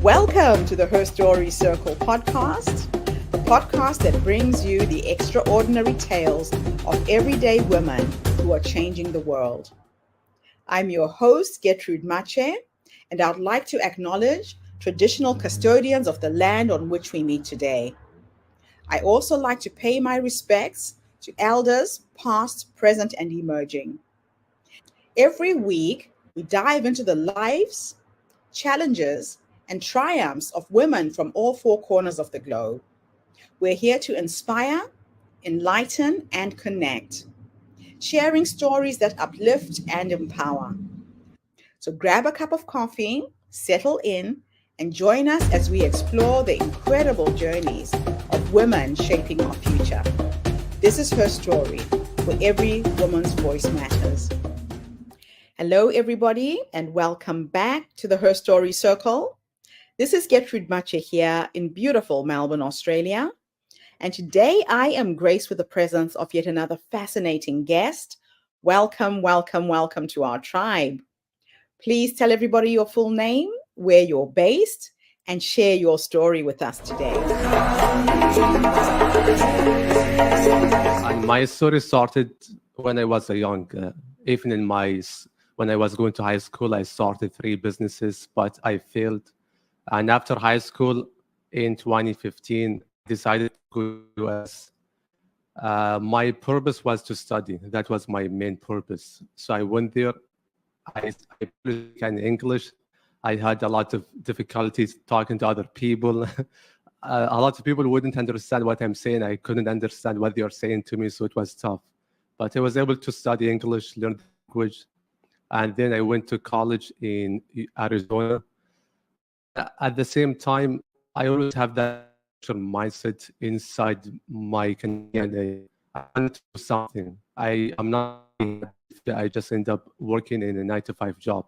Welcome to the Her Story Circle podcast, the podcast that brings you the extraordinary tales of everyday women who are changing the world. I'm your host, Gertrude Mache, and I'd like to acknowledge traditional custodians of the land on which we meet today. I also like to pay my respects to elders, past, present, and emerging. Every week, we dive into the lives, challenges, and triumphs of women from all four corners of the globe. We're here to inspire, enlighten, and connect, sharing stories that uplift and empower. So grab a cup of coffee, settle in, and join us as we explore the incredible journeys of women shaping our future. This is Her Story, where every woman's voice matters. Hello, everybody, and welcome back to the Her Story Circle. This is Gertrude Mache here in beautiful Melbourne, Australia. And today I am graced with the presence of yet another fascinating guest. Welcome, welcome, welcome to our tribe. Please tell everybody your full name, where you're based, and share your story with us today. And my story started when I was young. Even when I was going to high school, I started 3 businesses, but I failed. And after high school in 2015, I decided to go to the US. My purpose was to study. That was my main purpose. So I went there. I spoke in English. I had a lot of difficulties talking to other people. A lot of people wouldn't understand what I'm saying. I couldn't understand what they are saying to me, so it was tough. But I was able to study English, learn the language. And then I went to college in Arizona. At the same time, I always have that mindset inside my Canadian. I want to do something. I'm not. I just end up working in a 9-to-5 job.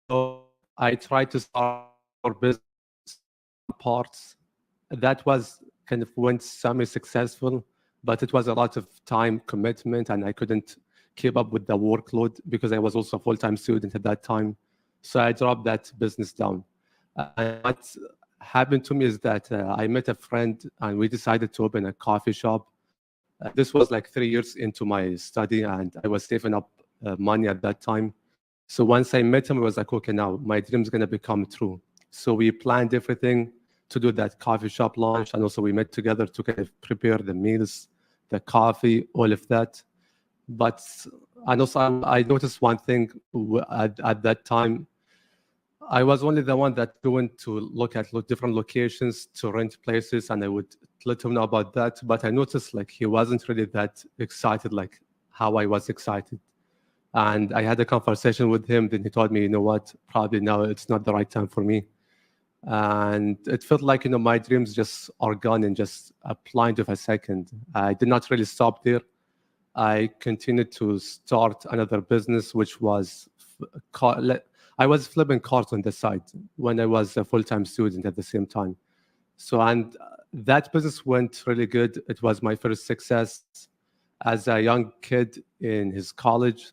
So I tried to start our business parts. That was kind of went semi-successful, but it was a lot of time commitment, and I couldn't keep up with the workload because I was also a full-time student at that time. So I dropped that business down. And what happened to me is that I met a friend and we decided to open a coffee shop. This was like 3 years into my study, and I was saving up money at that time. So once I met him, I was like, okay, now my dream is going to become true. So we planned everything to do that coffee shop launch, and also we met together to kind of prepare the meals, the coffee, all of that. But and also I noticed one thing at that time. I was only the one that going to look at different locations to rent places, and I would let him know about that. But I noticed like he wasn't really that excited like how I was excited. And I had a conversation with him. Then he told me, you know what, probably now it's not the right time for me. And it felt like, my dreams just are gone in just a blink of a second. I did not really stop there. I continued to start another business, which was I was flipping cars on the side when I was a full-time student at the same time. So, and that business went really good. It was my first success as a young kid in his college.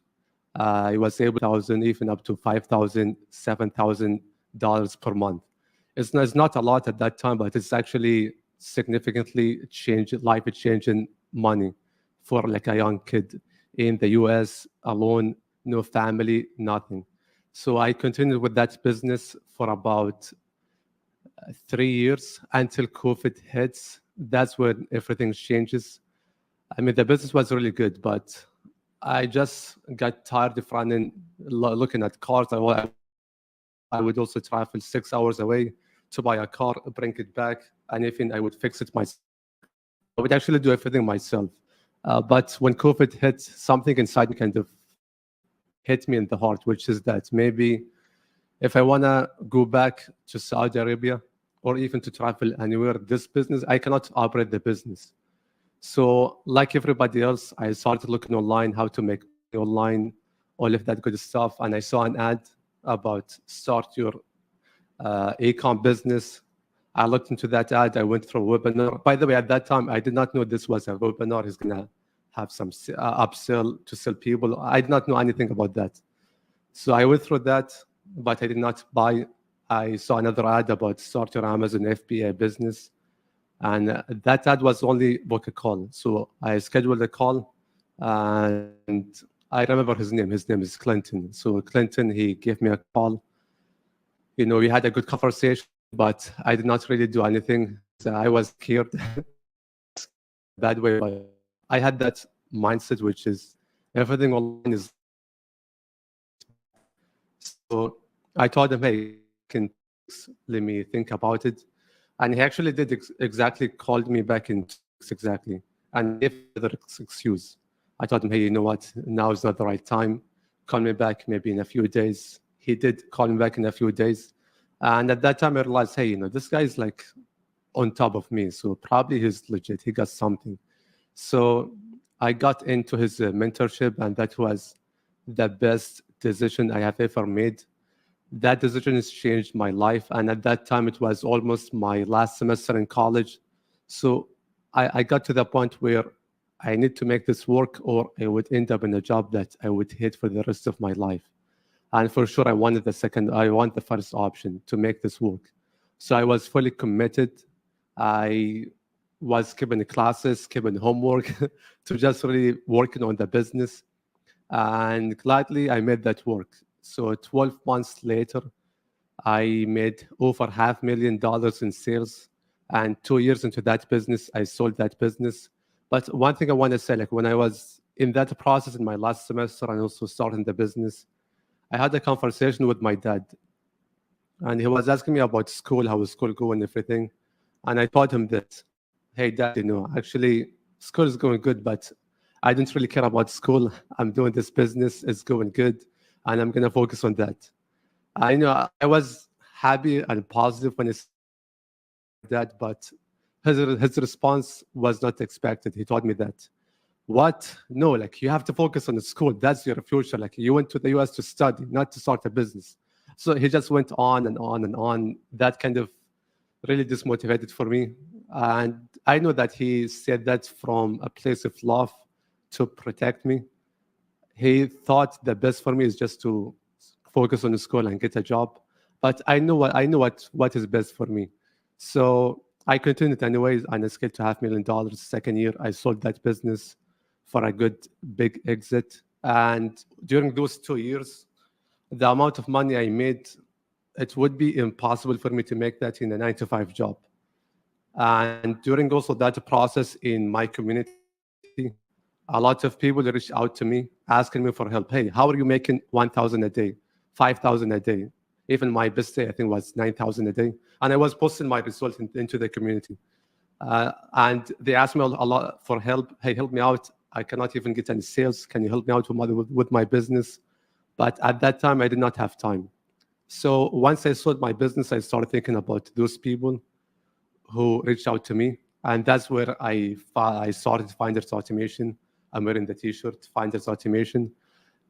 I was able to even up to $5,000, $7,000 per month. It's not a lot at that time, but it's actually significantly life-changing money for like a young kid in the US alone, no family, nothing. So I continued with that business for about 3 years until COVID hits. That's when everything changes. I mean, the business was really good, but I just got tired of looking at cars. I would also travel 6 hours away to buy a car, bring it back, and even I would fix it myself. I would actually do everything myself. But when COVID hit, something inside me kind of hit me in the heart, which is that maybe if I want to go back to Saudi Arabia or even to travel anywhere, this business, I cannot operate the business. So like everybody else, I started looking online, how to make online, all of that good stuff. And I saw an ad about start your e-com business. I looked into that ad. I went through a webinar. By the way, at that time, I did not know this was a webinar. He's going to have some upsell to sell people. I did not know anything about that. So I went through that, but I did not buy I saw another ad about start your Amazon FBA business, and that ad was only book a call. So I scheduled a call, and I remember his name. His name is Clinton. So Clinton, he gave me a call. We had a good conversation, but I did not really do anything. So I was scared, not scared in a bad way, but I had that mindset, which is everything online is bad. So I told him, hey, call me back in 2 weeks. Let me think about it. And he actually did exactly called me back in 2 weeks exactly. And I gave him another excuse. I told him, hey, you know what? Now is not the right time. Call me back maybe in a few days. He did call me back in a few days. And at that time, I realized, hey, this guy is like on top of me. So probably he's legit. He got something. So I got into his mentorship, and that was the best decision I have ever made. That decision has changed my life. And at that time, it was almost my last semester in college. So I got to the point where I need to make this work, or I would end up in a job that I would hate for the rest of my life. And for sure, I want the first option to make this work. So I was fully committed. I was skipping classes, skipping homework to just really working on the business. And gladly, I made that work. So 12 months later, I made over $500,000 in sales. And 2 years into that business, I sold that business. But one thing I want to say, like when I was in that process in my last semester and also starting the business, I had a conversation with my dad. And he was asking me about school, how is school going, everything. And I told him that, hey, dad, actually, school is going good, but I don't really care about school. I'm doing this business, it's going good, and I'm going to focus on that. I was happy and positive when I said that, but his response was not expected. He told me that, what? No, like you have to focus on the school. That's your future. Like you went to the US to study, not to start a business. So he just went on and on and on. That kind of really dismotivated for me. And I know that he said that from a place of love to protect me. He thought the best for me is just to focus on the school and get a job. But I know what is best for me. So I continued anyways, and I scaled to $500,000. Second year, I sold that business for a good big exit. And during those 2 years, the amount of money I made, it would be impossible for me to make that in a 9 to 5 job. And during also that process in my community, a lot of people reached out to me asking me for help. Hey, how are you making 1,000 a day, 5,000 a day? Even my best day, I think, was 9,000 a day. And I was posting my results into the community. And they asked me a lot for help. Hey, help me out. I cannot even get any sales. Can you help me out with my business? But at that time, I did not have time. So once I sold my business, I started thinking about those people who reached out to me. And that's where I started Finders Automation. I'm wearing the t-shirt, Finders Automation.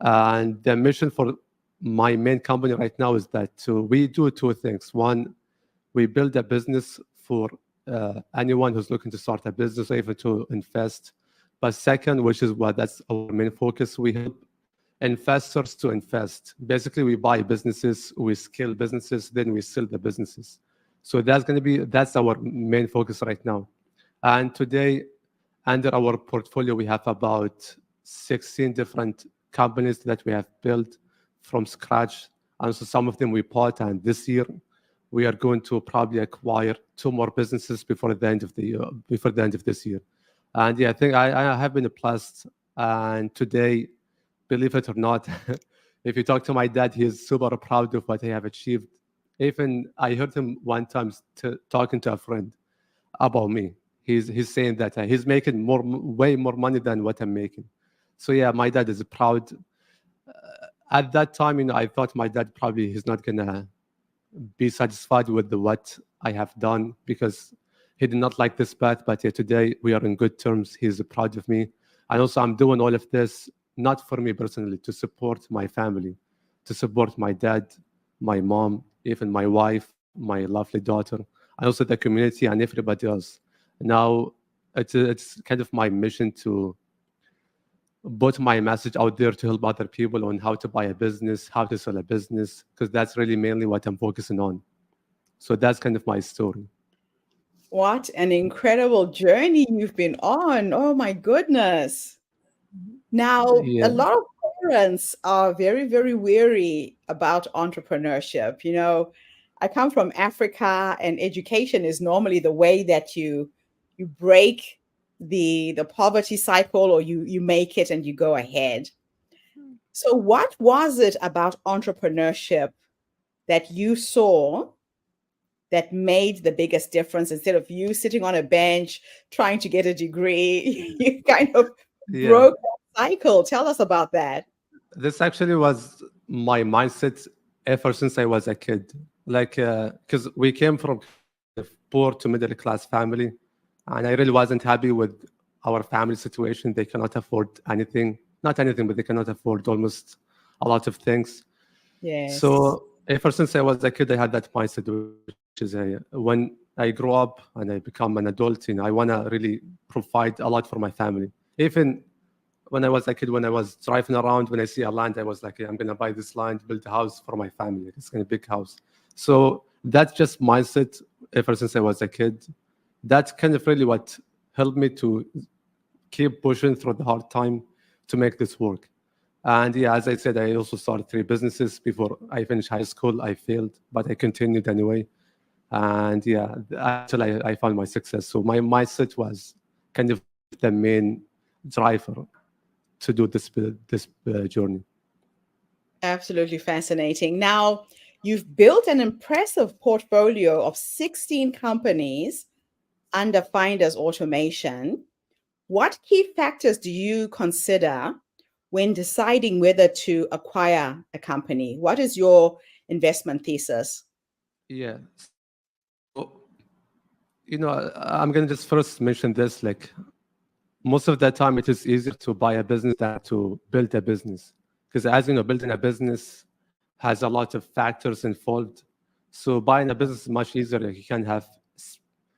And the mission for my main company right now is that we do two things. One, we build a business for anyone who's looking to start a business or even to invest. But second, which is that's our main focus, we help investors to invest. Basically, we buy businesses, we scale businesses, then we sell the businesses. So that's our main focus right now. And today, under our portfolio, we have about 16 different companies that we have built from scratch. And so some of them we bought, and this year we are going to probably acquire 2 more businesses before the end of the year, before the end of this year. And yeah, I think I have been blessed. And today, believe it or not, if you talk to my dad, he is super proud of what I have achieved. Even I heard him one time talking to a friend about me. He's saying that he's making way more money than what I'm making. So yeah, my dad is proud. At that time, I thought my dad probably he's not gonna be satisfied with what I have done because he did not like this path. But yeah, today we are in good terms. He's proud of me, and also I'm doing all of this not for me personally, to support my family, to support my dad, my mom, even my wife, my lovely daughter, and also the community and everybody else. Now, it's kind of my mission to put my message out there to help other people on how to buy a business, how to sell a business, because that's really mainly what I'm focusing on. So that's kind of my story. What an incredible journey you've been on. Oh my goodness. Now, a Yeah, lot of parents are very, very weary about entrepreneurship. I come from Africa, and education is normally the way that you break the poverty cycle, or you make it and you go ahead. So, what was it about entrepreneurship that you saw that made the biggest difference? Instead of you sitting on a bench trying to get a degree, you kind of yeah. broke that cycle. Tell us about that. This actually was my mindset ever since I was a kid. Like, because we came from a poor to middle class family, and I really wasn't happy with our family situation. They cannot afford anything, not anything, but they cannot afford almost a lot of things. Yes. So ever since I was a kid, I had that mindset, which is when I grow up and I become an adult, I want to really provide a lot for my family. Even when I was a kid, when I was driving around, when I see a land, I was like, "Yeah, I'm gonna buy this land, build a house for my family. It's gonna be a big house." So that's just mindset ever since I was a kid. That's kind of really what helped me to keep pushing through the hard time to make this work. And yeah, as I said, I also started three businesses before I finished high school. I failed, but I continued anyway. And yeah, until I found my success. So my mindset was kind of the main driver to do this journey. Absolutely fascinating. Now, you've built an impressive portfolio of 16 companies under Finders Automation. What key factors do you consider when deciding whether to acquire a company? What is your investment thesis? Yeah. So, I'm gonna just first mention this. Like most of the time, it is easier to buy a business than to build a business, because as you know, building a business has a lot of factors involved. So buying a business is much easier. Like you can have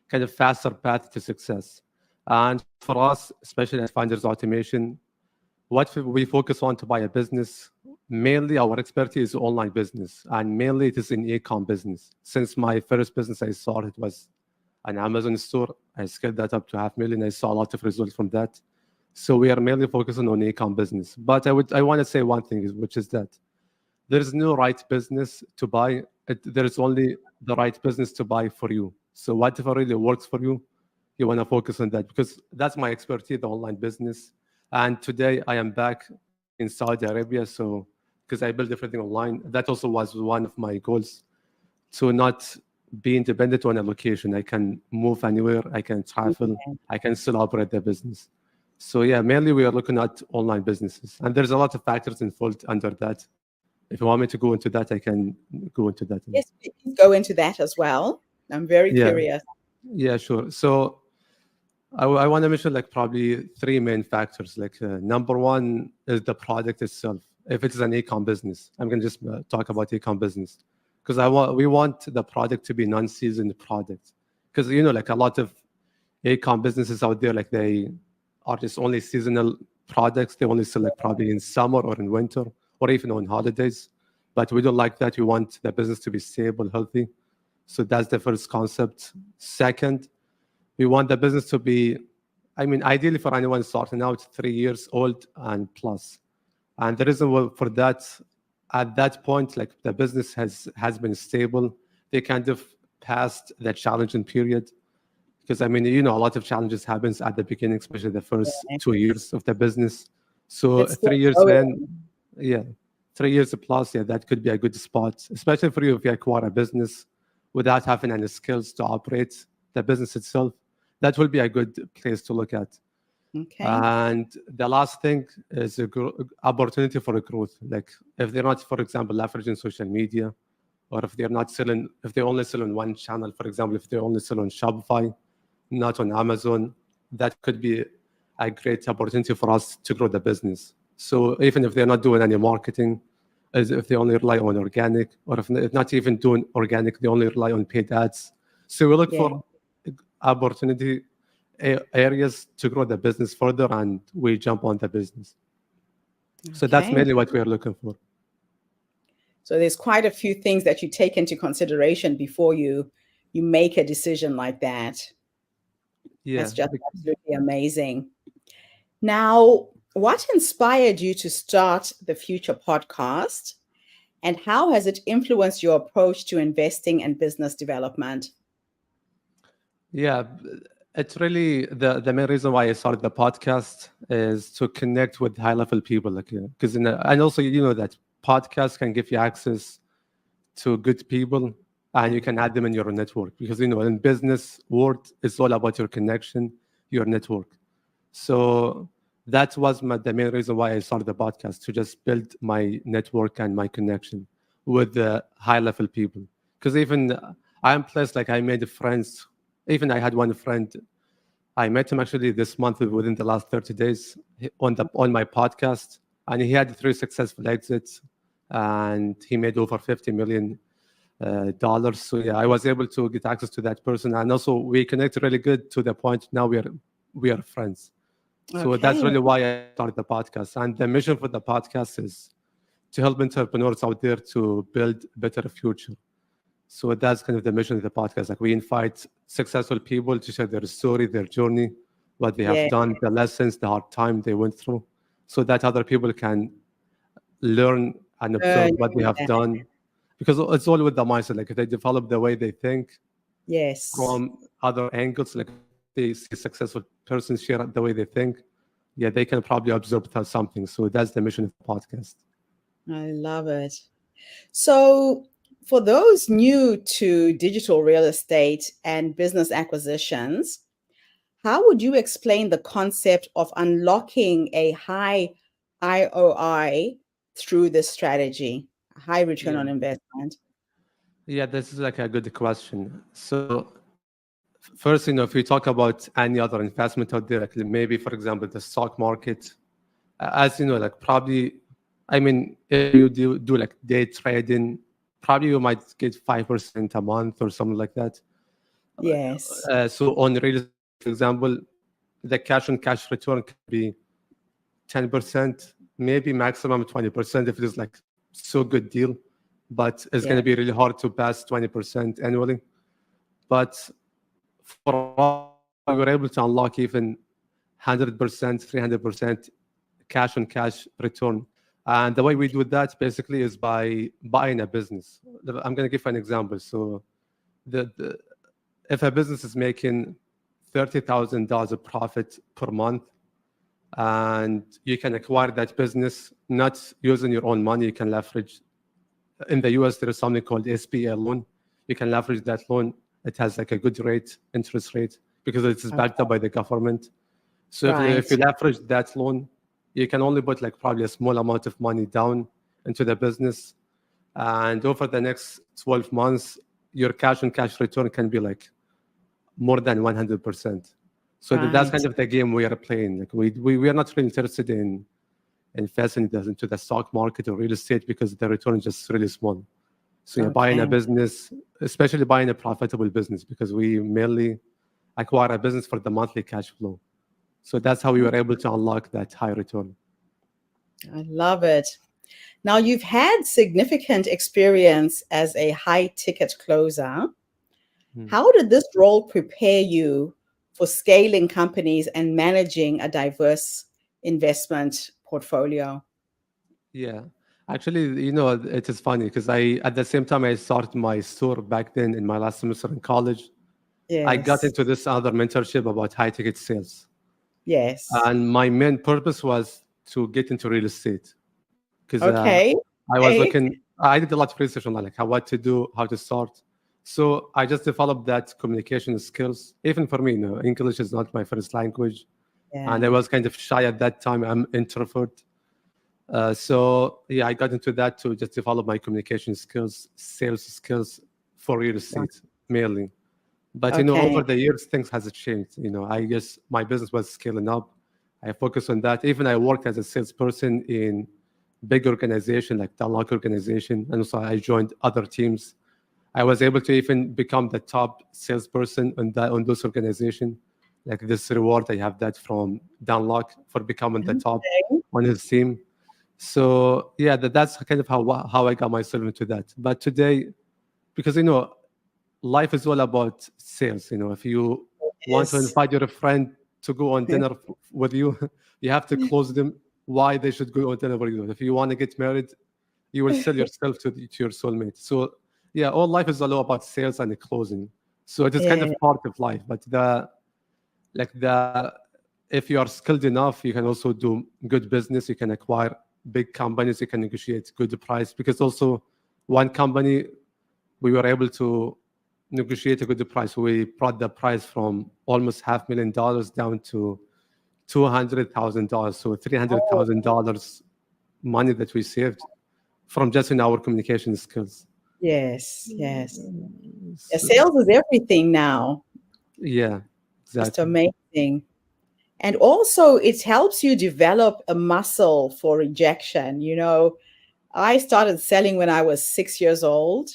kind of faster path to success. And for us, especially at Finders Automation, what we focus on to buy a business, mainly our expertise is online business, and mainly it is in e-com business. Since my first business I started was an Amazon store, I scaled that up to 500,000. I saw a lot of results from that. So we are mainly focusing on e-com business. But I want to say one thing, which is that there is no right business to buy. There is only the right business to buy for you. So whatever really works for you, you want to focus on that, because that's my expertise, the online business. And today I am back in Saudi Arabia. So because I build everything online, that also was one of my goals, to not be independent on a location. I can move anywhere, I can travel, I can still operate the business. So yeah, mainly we are looking at online businesses, and there's a lot of factors involved under that. If you want me to go into that, I can go into that. Yes, please go into that as well. I'm very Yeah, curious. yeah, sure. So I want to mention like probably three main factors. Like number one is the product itself. If it is an e-com business, I'm gonna just talk about e-com business, because we want the product to be non-seasoned product, because like a lot of e-com businesses out there, like they are just only seasonal products. They only sell like probably in summer or in winter or even on holidays. But we don't like that. We want the business to be stable, healthy. So that's the first concept. Second, we want the business to be, I mean, ideally for anyone starting out, 3 years old and plus. And the reason for that, at that point, like the business has been stable. They kind of passed that challenging period, because I mean, a lot of challenges happens at the beginning, especially the first 2 years of the business. So It's still 3 years in, going. yeah, 3 years plus, yeah, that could be a good spot, especially for you if you acquire a business without having any skills to operate the business itself. That will be a good place to look at. Okay. And the last thing is a opportunity for a growth. Like if they're not, for example, leveraging social media, or if they're not selling, if they only sell on one channel, for example, if they only sell on Shopify, not on Amazon, that could be a great opportunity for us to grow the business. So even if they're not doing any marketing, as if they only rely on organic, or if not even doing organic, they only rely on paid ads. So we look Yeah. for opportunity areas to grow the business further, and we jump on the business. So that's Okay. mainly what we are looking for. So there's quite a few things that you take into consideration before you make a decision like that. That's Yeah. just absolutely amazing. Now, what inspired you to start the Future podcast, and how has it influenced your approach to investing and business development? Yeah, it's really the main reason why I started the podcast is to connect with high level people, like because and also that podcasts can give you access to good people, and you can add them in your network, because in business world it's all about your connection, your network. So that was the main reason why I started the podcast, to just build my network and my connection with the high level people. Because even I'm blessed, like I made friends. Even I had one friend, I met him actually this month within the last 30 days on my podcast, and he had three successful exits, and he made over 50 million dollars. So yeah, I was able to get access to that person, and also we connected really good to the point now we are friends. So that's Okay. really why I started the podcast. And the mission for the podcast is to help entrepreneurs out there to build a better future. So that's kind of the mission of the podcast. Like we invite successful people to share their story, their journey, what they have Yeah. done, the lessons, the hard time they went through, so that other people can learn and observe Learn what they from have that. done. Because it's all with the mindset. Like if they develop the way they think Yes. from other angles, like they see a successful person share the way they think, yeah, they can probably absorb something. So that's the mission of the podcast. I love it. So, for those new to digital real estate and business acquisitions, how would you explain the concept of unlocking a high IOI through this strategy, high return Yeah. on investment? Yeah, this is like a good question. So first, if you talk about any other investment out there, like maybe, for example, the stock market, as you know, like probably, I mean, if you do like day trading, probably you might get 5% a month or something like that. Yes. So on real estate, for example, the cash on cash return can be 10%, maybe maximum 20% if it is like so good deal, but it's going Yeah. to be really hard to pass 20% annually. But for us, we were able to unlock even 100%, 300% cash on cash return. And the way we do that basically is by buying a business. I'm going to give an example. So the if a business is making $30,000 of profit per month, and you can acquire that business not using your own money, you can leverage. In the US, there is something called SBA loan. You can leverage that loan. It has like a good rate, interest rate, because it is backed Okay. up by the government. So if Right. you leverage that loan, you can only put like probably a small amount of money down into the business. And over the next 12 months, your cash on cash return can be like more than 100%. So that's Right. kind of the game we are playing. Like we are not really interested in investing into the stock market or real estate, because the return is just really small. So you're buying a Okay. business, especially buying a profitable business, because we mainly acquire a business for the monthly cash flow. So that's how we were able to unlock that high return. I love it. Now, you've had significant experience as a high ticket closer. Hmm. How did this role prepare you for scaling companies and managing a diverse investment portfolio? Yeah. Actually, it is funny because at the same time I started my store back then in my last semester in college, I got Yes. into this other mentorship about high ticket sales. Yes. And my main purpose was to get into real estate, because Okay. I was Okay. looking, I did a lot of research on like how, what to do, how to start. So I just developed that communication skills. Even for me, English is not my first language. And I Yeah. was kind of shy at that time. I'm introvert. So yeah, I got into that to just develop my communication skills, sales skills for real Wow. estate mainly. But over Okay. the years, things has changed. I guess my business was scaling up. I focused on that. Even I worked as a salesperson in big organization like the Unlock organization, and also I joined other teams. I was able to even become the top salesperson on those organization. Like this reward, I have that from Dunlock for becoming the top Okay. on his team. So yeah, that's kind of how I got myself into that. But today, because life is all about sales. If you want to Yes. invite your friend to go on dinner with you, you have to close them why they should go on dinner with you. If you want to get married, you will sell yourself to your soulmate. So yeah, all life is all about sales and closing. So it is kind Yeah. of part of life. But the if you are skilled enough, you can also do good business. You can acquire big companies. You can negotiate good price, because also one company we were able to negotiate a good price. We brought the price from almost $500,000 down to $200,000. So Oh, $300,000 money that we saved from just in our communication skills. yes, yes. Yeah, So, sales is everything now. yeah, Just exactly. amazing. And also, it helps you develop a muscle for rejection. I started selling when I was 6 years old.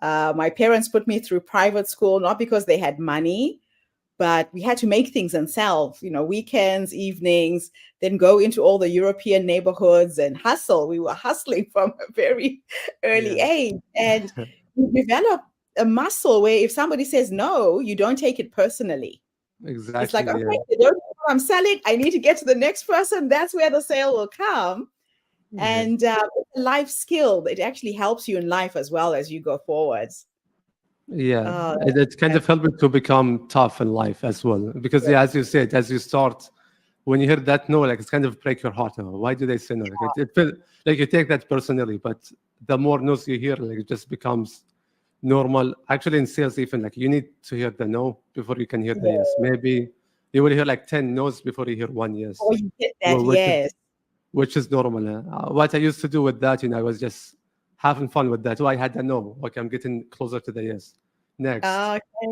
My parents put me through private school, not because they had money, but we had to make things and sell, weekends, evenings, then go into all the European neighborhoods and hustle. We were hustling from a very early Yeah, age. And you develop a muscle where if somebody says no, you don't take it personally. It's like, exactly. okay, Yeah, they don't know what I'm selling. I need to get to the next person. That's where the sale will come. yeah. And it's a life skill. It actually helps you in life as well as you go forwards. Yeah, Uh, it kind of that's, helped me to become tough in life as well. Because yeah, yeah, as you said, as you start, when you hear that no, like it's kind of break your heart. Why do they say no? Like it feel like you take that personally, but the more no's you hear, like it just becomes normal. Actually, in sales, even like you need to hear the no before you can hear the yeah. yes. Maybe you will hear like 10 no's before you hear one yes, Oh, you get that, wh- which is yes. which is normal. What I used to do with that, I was just having fun with that. Oh, I had a no. Okay, I'm getting closer to the yes. Next.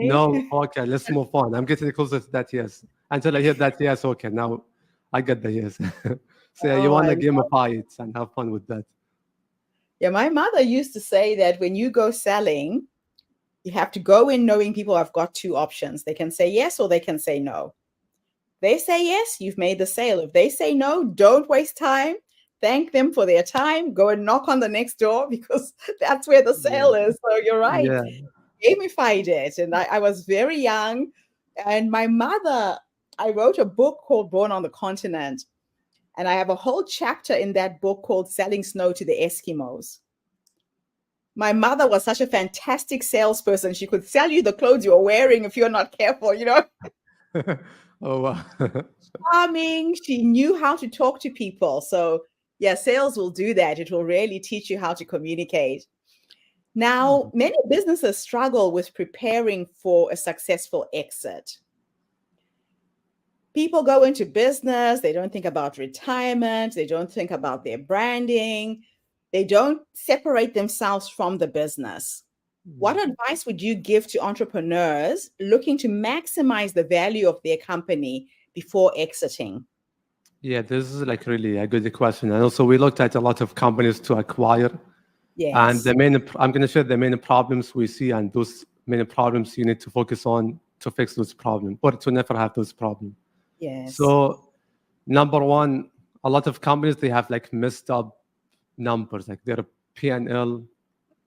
No, Okay. okay, let's move on. I'm getting closer to that yes. Until I hear that yes, okay, now I get the yes. So yeah, you Oh, want I to love. gamify it and have fun with that. Yeah, my mother used to say that when you go selling, you have to go in knowing people have got two options. They can say yes or they can say no. They say yes, you've made the sale. If they say no, don't waste time. Thank them for their time. Go and knock on the next door because that's where the Yeah, sale is. So you're right. yeah, Gamified it. And I was very young. And my mother, I wrote a book called Born on the Continent. And I have a whole chapter in that book called Selling Snow to the Eskimos. My mother was such a fantastic salesperson. She could sell you the clothes you're wearing if you're not careful. Oh, wow. Charming. She knew how to talk to people. So, yeah, sales will do that. It will really teach you how to communicate. Now, many businesses struggle with preparing for a successful exit. People go into business, they don't think about retirement, they don't think about their branding, they don't separate themselves from the business. What advice would you give to entrepreneurs looking to maximize the value of their company before exiting? Yeah, this is like really a good question. And also, we looked at a lot of companies to acquire, and Yes, I'm going to share the main problems we see, and those main problems you need to focus on to fix those problems or to never have those problems. yes, So, number one, a lot of companies they have like messed up numbers, like their P&L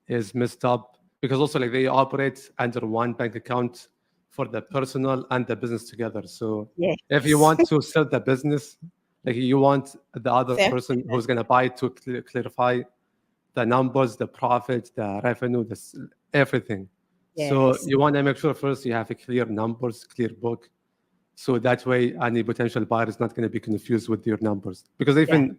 is messed up because also like they operate under one bank account for the personal and the business together. So if you yes. want to sell the business, like you want the other Separate. person who's going to buy it to clarify the numbers, the profit, the revenue, everything. So Yes. you want to make sure first you have a clear numbers, clear book. So that way any potential buyer is not going to be confused with your numbers. Because Yeah. even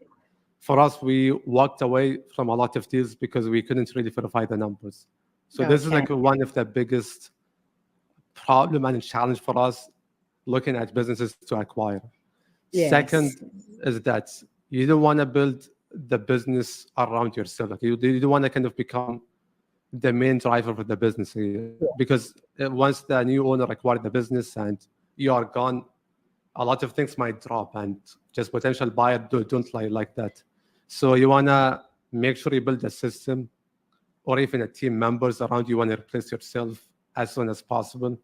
for us, we walked away from a lot of deals because we couldn't really verify the numbers. So this is Okay. like one of the biggest problem and challenge for us looking at businesses to acquire. Yes. Second is that you don't want to build the business around yourself. Like you don't want to kind of become the main driver for the business because once the new owner acquired the business and you are gone, a lot of things might drop and just potential buyer don't like that. So you want to make sure you build a system or even a team members around you want to replace yourself as soon as possible.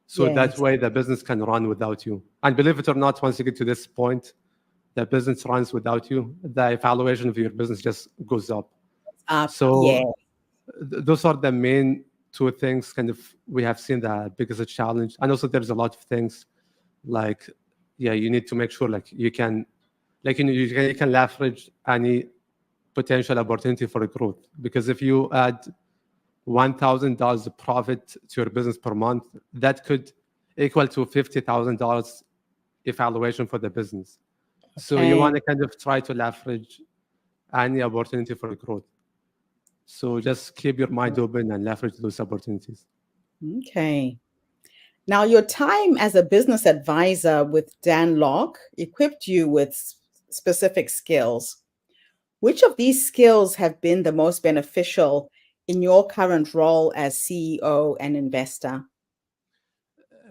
So that Yes. way the business can run without you. And believe it or not, once you get to this point, the business runs without you, the evaluation of your business just goes up. Yeah. So those are the main two things kind of we have seen the biggest challenge. And also there's a lot of things like, yeah, you need to make sure like you can, like, you can leverage any potential opportunity for growth. Because if you add $1,000 profit to your business per month, that could equal to $50,000 evaluation for the business. So you Okay. want to kind of try to leverage any opportunity for growth. So just keep your mind open and leverage those opportunities. Okay. Now, your time as a business advisor with Dan Locke equipped you with specific skills. Which of these skills have been the most beneficial in your current role as CEO and investor?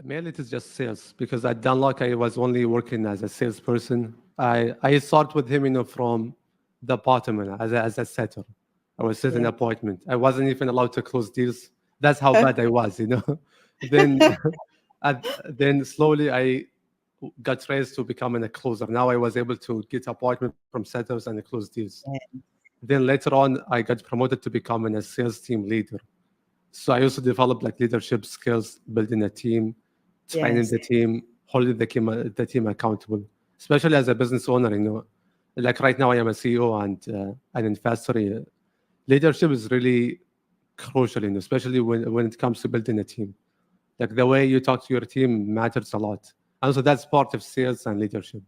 Mainly it is just sales because at Dunlock I was only working as a salesperson. I start with him, from the bottom, as a setter. I was setting Yeah. appointment. I wasn't even allowed to close deals. That's how bad I was. Then, and then slowly I got raised to becoming a closer. Now I was able to get appointment from setters and close deals. Then later on, I got promoted to becoming a sales team leader. So I also developed like leadership skills, building a team, training Yes. the team, holding the team accountable, especially as a business owner. Like right now I am a CEO and an investor. Leadership is really crucial, especially when it comes to building a team. Like the way you talk to your team matters a lot. And so that's part of sales and leadership.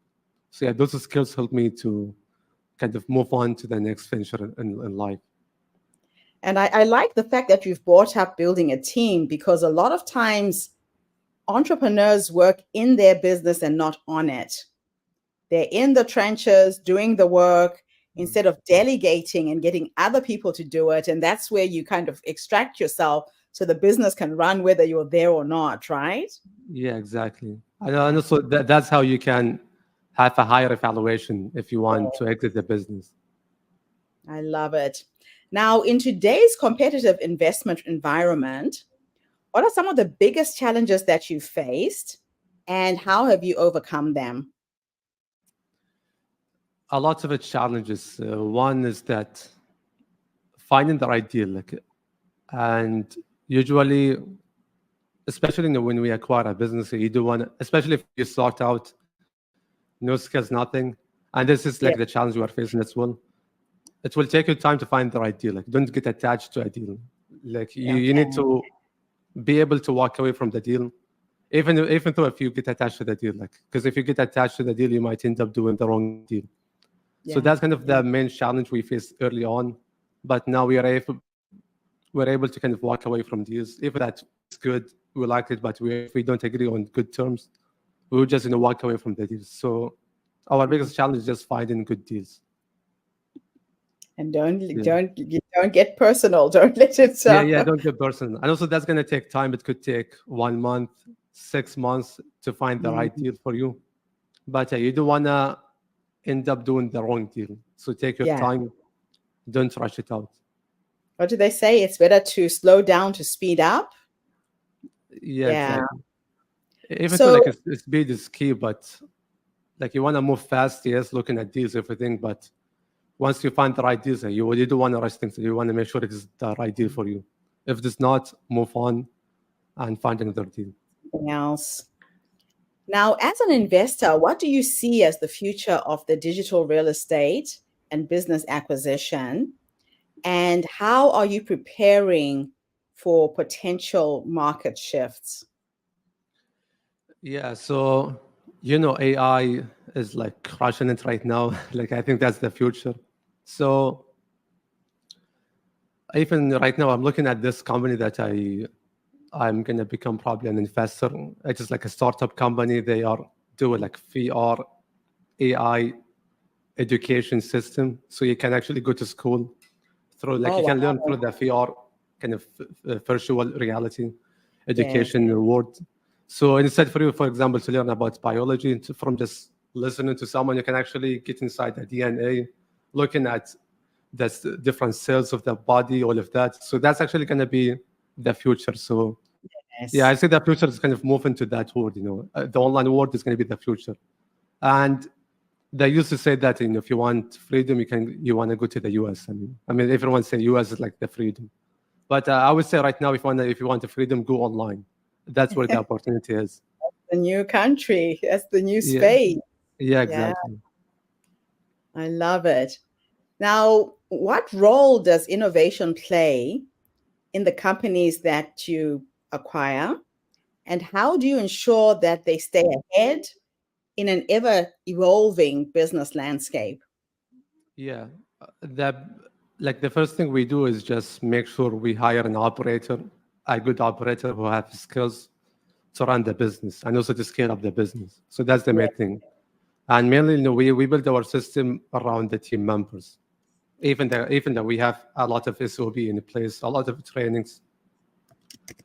So yeah, those skills help me to kind of move on to the next venture in life. And I like the fact that you've brought up building a team, because a lot of times entrepreneurs work in their business and not on it. They're in the trenches doing the work instead of delegating and getting other people to do it. And that's where you kind of extract yourself so the business can run whether you're there or not, right? Yeah, exactly. And also that's how you can have a higher evaluation if you want to exit the business. I love it. Now, in today's competitive investment environment, what are some of the biggest challenges that you faced and how have you overcome them? A lot of its challenges. One is that finding the right deal, and usually, especially when we acquire a business, you do want, especially if you start out, no skills, nothing, and this is like the Yeah, challenge we are facing as well. It will take you time to find the right deal. Like, don't get attached to a deal. Like, you okay. need to be able to walk away from the deal, even though if you get attached to the deal, like, because if you get attached to the deal, you might end up doing the wrong deal. So Yeah, that's kind of the main challenge we faced early on. But now we're able to kind of walk away from deals. If that is good, we like it, but if we don't agree on good terms, we will just walk away from the deals. So our yeah. biggest challenge is just finding good deals. And Yeah. don't get personal. Don't let it Yeah, don't get personal. And also that's gonna take time. It could take 1 month, 6 months to find the right Mm, deal for you. But you don't wanna end up doing the wrong deal. So take your yeah. time, don't rush it out. What do they say? It's better to slow down to speed up. Yeah, Yeah. exactly. Even though So like speed is key, but like you want to move fast, yes, looking at deals, everything. But once you find the right deals, you don't want to rush things. You want to make sure it is the right deal for you. If it's not, move on and find another deal. something else. Now, as an investor, what do you see as the future of the digital real estate and business acquisition? And how are you preparing for potential market shifts? Yeah, so AI is like crushing it right now. Like I think that's the future. So even right now, I'm looking at this company that I'm gonna become probably an investor. It is like a startup company. They are doing like VR AI education system, so you can actually go to school through, like, Oh, you can learn wow. through the VR kind of virtual reality Yes. education world. So instead for you, for example, to learn about biology from just listening to someone, you can actually get inside the DNA, looking at the different cells of the body, all of that. So that's actually going to be the future. So yeah, I Yes. see the future is kind of moving to that world. The online world is going to be the future. And they used to say that, if you want freedom, you want to go to the US. I mean, everyone say US is like the freedom, but I would say right now, if you want the freedom, go online. That's where the opportunity is. The new country. That's the new Yeah, space. yeah, Yeah, exactly. I love it. Now, what role does innovation play in the companies that you acquire? And how do you ensure that they stay ahead in an ever evolving business landscape? Yeah, the first thing we do is just make sure we hire an operator, a good operator who have skills to run the business and also to scale up the business. So that's the Yeah, main thing. And mainly, we build our system around the team members. Even though we have a lot of SOP in place, a lot of trainings.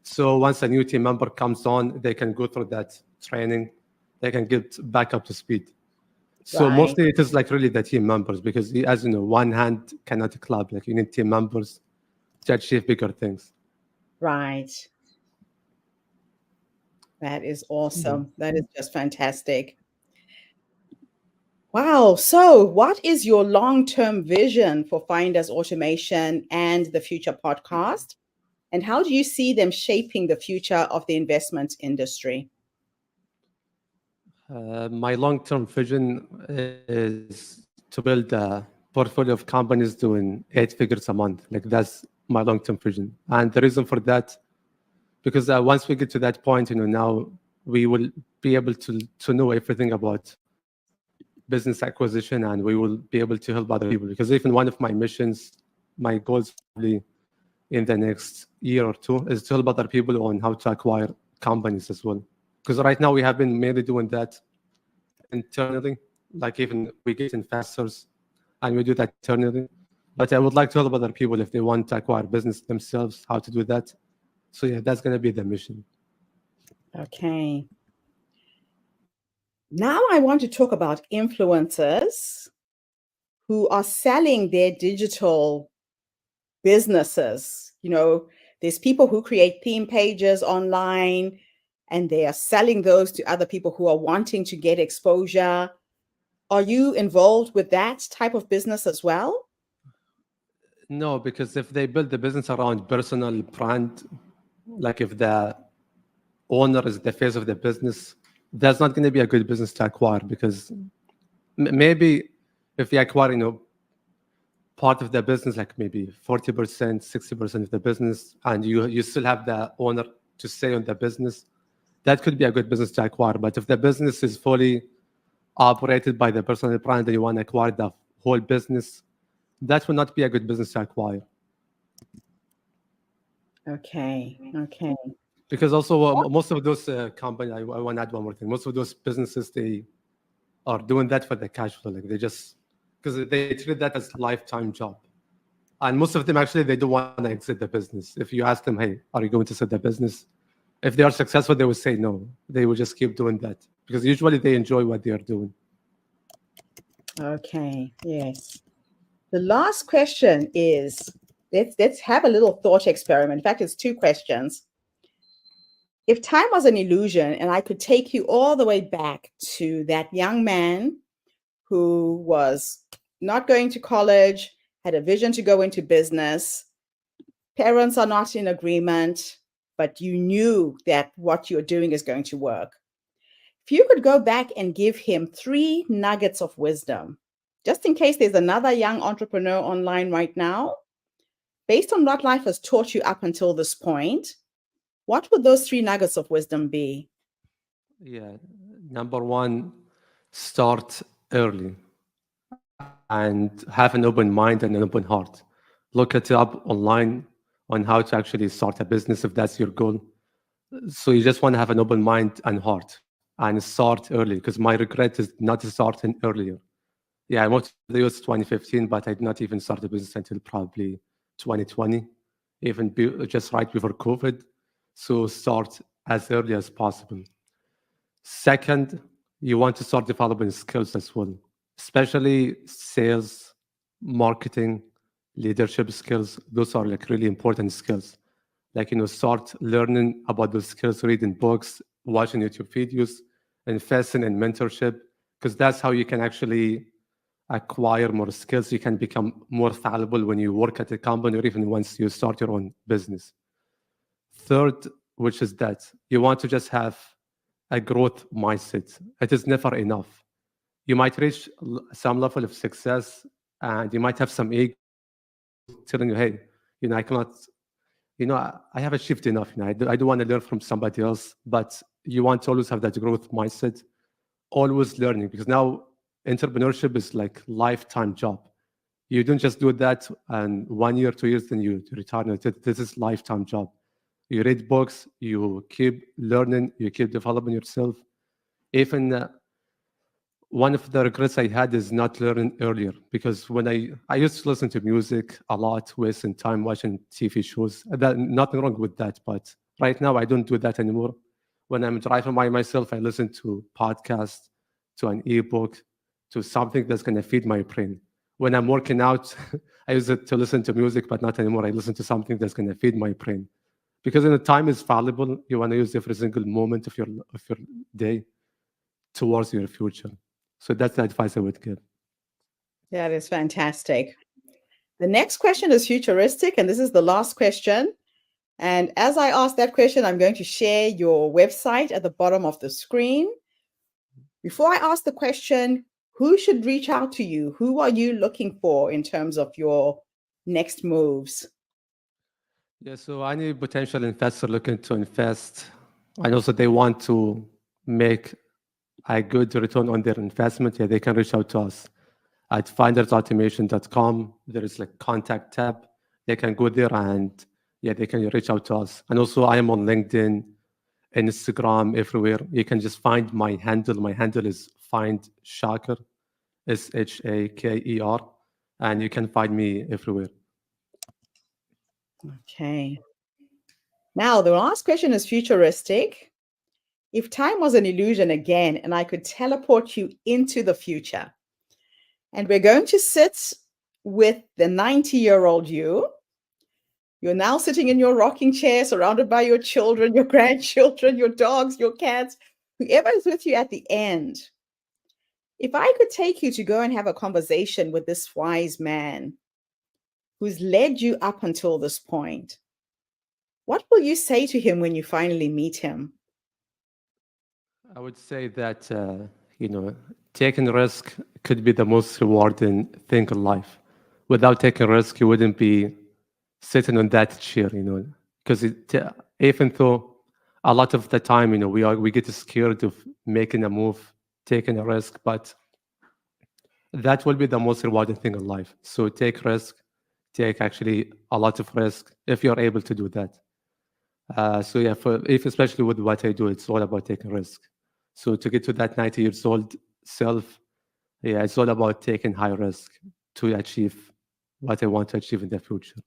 So once a new team member comes on, they can go through that training, they can get back up to speed. So right, mostly it is like really the team members because, as you know, one hand cannot clap. Like you need team members to achieve bigger things. right. That is Yeah. awesome. That is just fantastic. Wow. So, what is your long term vision for Finders Automation and the Future podcast? And how do you see them shaping the future of the investment industry? My long-term vision is to build a portfolio of companies doing 8 figures a month. Like that's my long-term vision. And the reason for that, because once we get to that point, now we will be able to know everything about business acquisition, and we will be able to help other people. Because even one of my missions, my goals probably in the next year or two is to help other people on how to acquire companies as well. Because right now we have been mainly doing that internally, like even we get investors and we do that internally. But I would like to help other people if they want to acquire business themselves, how to do that. So yeah, that's going to be the mission. Okay. Now, I want to talk about influencers who are selling their digital businesses. There's people who create theme pages online and they are selling those to other people who are wanting to get exposure. Are you involved with that type of business as well? No, because if they build the business around personal brand, like if the owner is the face of the business, that's not going to be a good business to acquire because maybe if you acquire, part of the business, like maybe 40%, 60% of the business, and you still have the owner to say on the business, that could be a good business to acquire. But if the business is fully operated by the personal brand and you want to acquire the whole business, that will not be a good business to acquire. Okay. Okay. Because also most of those companies, I want to add one more thing. Most of those businesses, they are doing that for the cash flow. Like they just because they treat that as lifetime job. And most of them actually they don't want to exit the business. If you ask them, hey, are you going to sell the business? If they are successful, they will say no. They will just keep doing that because usually they enjoy what they are doing. Okay. Yes. The last question is, let's have a little thought experiment. In fact, it's two questions. If time was an illusion and I could take you all the way back to that young man who was not going to college, had a vision to go into business, parents are not in agreement, but you knew that what you're doing is going to work. If you could go back and give him 3 nuggets of wisdom, just in case there's another young entrepreneur online right now, based on what life has taught you up until this point, what would those 3 nuggets of wisdom be? Yeah. Number one, start early and have an open mind and an open heart. Look it up online on how to actually start a business if that's your goal. So you just want to have an open mind and heart and start early because my regret is not starting earlier. Yeah, I moved to the US 2015, but I did not even start the business until probably 2020, just right before COVID. So start as early as possible. Second, you want to start developing skills as well, especially sales, marketing, leadership skills. Those are like really important skills. Like, start learning about those skills, reading books, watching YouTube videos, investing in mentorship, because that's how you can actually acquire more skills. You can become more valuable when you work at a company or even once you start your own business. Third, which is that you want to just have a growth mindset. It is never enough. You might reach some level of success and you might have some ego telling you, hey, I cannot, I have achieved enough. I do want to learn from somebody else, but you want to always have that growth mindset, always learning, because now entrepreneurship is like lifetime job. You don't just do that and 1 year, 2 years, then you retire. No, this is lifetime job. You read books, you keep learning, you keep developing yourself. Even one of the regrets I had is not learning earlier, because when I used to listen to music a lot, wasting time watching TV shows. That, nothing wrong with that, but right now I don't do that anymore. When I'm driving by myself, I listen to podcasts, to an ebook, to something that's going to feed my brain. When I'm working out, I use it to listen to music, but not anymore. I listen to something that's going to feed my brain, because the time is valuable. You want to use every single moment of your day towards your future. So that's the advice I would give. That is fantastic. The next question is futuristic, and this is the last question. And as I ask that question, I'm going to share your website at the bottom of the screen. Before I ask the question, who should reach out to you? Who are you looking for in terms of your next moves? Yeah, so any potential investor looking to invest, and also they want to make a good return on their investment, yeah, they can reach out to us at findersautomation.com. There is like contact tab. They can go there and yeah, they can reach out to us. And also I am on LinkedIn, Instagram, everywhere. You can just find my handle. My handle is Find Shaker, Shaker, and you can find me everywhere. Okay. Now, the last question is futuristic. If time was an illusion again, and I could teleport you into the future, and we're going to sit with the 90-year-old you. You're now sitting in your rocking chair, surrounded by your children, your grandchildren, your dogs, your cats, whoever is with you at the end. If I could take you to go and have a conversation with this wise man who's led you up until this point, what will you say to him when you finally meet him? I would say that taking risk could be the most rewarding thing in life. Without taking risk, you wouldn't be sitting on that chair, because even though a lot of the time, we get scared of making a move, taking a risk, but that will be the most rewarding thing in life. So take risk, take actually a lot of risk if you're able to do that. So yeah, if especially with what I do, it's all about taking risk. So to get to that 90 years old self, yeah, it's all about taking high risk to achieve what I want to achieve in the future.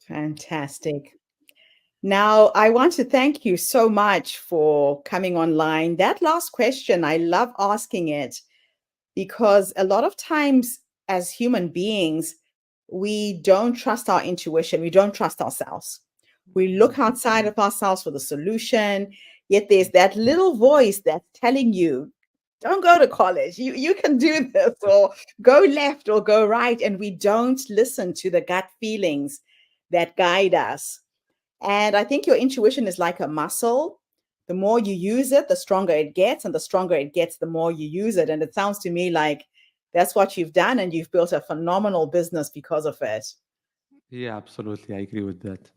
Fantastic. Now, I want to thank you so much for coming online. That last question, I love asking it because a lot of times as human beings, we don't trust our intuition. We don't trust ourselves. We look outside of ourselves for the solution, yet there's that little voice that's telling you, don't go to college. You can do this, or go left or go right. And we don't listen to the gut feelings that guide us. And I think your intuition is like a muscle. The more you use it, the stronger it gets. And the stronger it gets, the more you use it. And it sounds to me like that's what you've done. And you've built a phenomenal business because of it. Yeah, absolutely. I agree with that.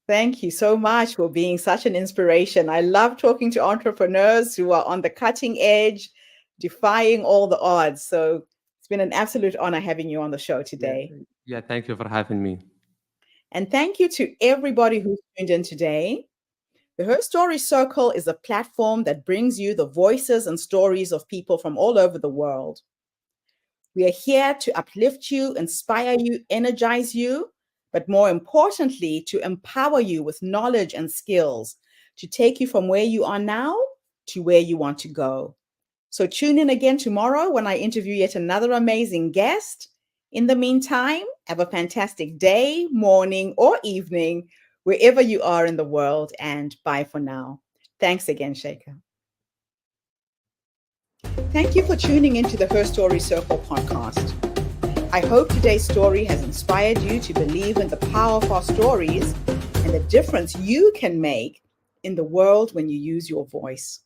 Thank you so much for being such an inspiration. I love talking to entrepreneurs who are on the cutting edge, defying all the odds. So it's been an absolute honor having you on the show Yeah, today. yeah. Thank you for having me. And thank you to everybody who tuned in today. The Her Story Circle is a platform that brings you the voices and stories of people from all over the world. We are here to uplift you, inspire you, energize you, but more importantly, to empower you with knowledge and skills to take you from where you are now to where you want to go. So tune in again tomorrow when I interview yet another amazing guest. In the meantime, have a fantastic day, morning, or evening, wherever you are in the world, and bye for now. Thanks again, Shaker. Thank you for tuning into the Her Story Circle podcast. I hope today's story has inspired you to believe in the power of our stories and the difference you can make in the world when you use your voice.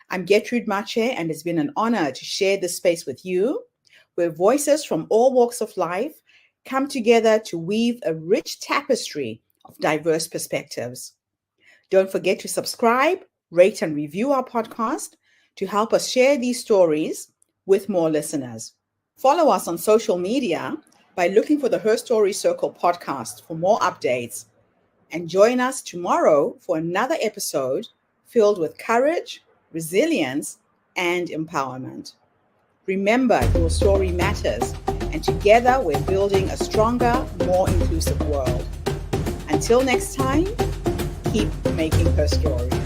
I'm Gertrude Mache, and it's been an honor to share this space with you, where voices from all walks of life come together to weave a rich tapestry of diverse perspectives. Don't forget to subscribe, rate, and review our podcast to help us share these stories with more listeners. Follow us on social media by looking for the Her Story Circle podcast for more updates. And join us tomorrow for another episode filled with courage, resilience, and empowerment. Remember, your story matters, and together we're building a stronger, more inclusive world. Until next time, keep making her story.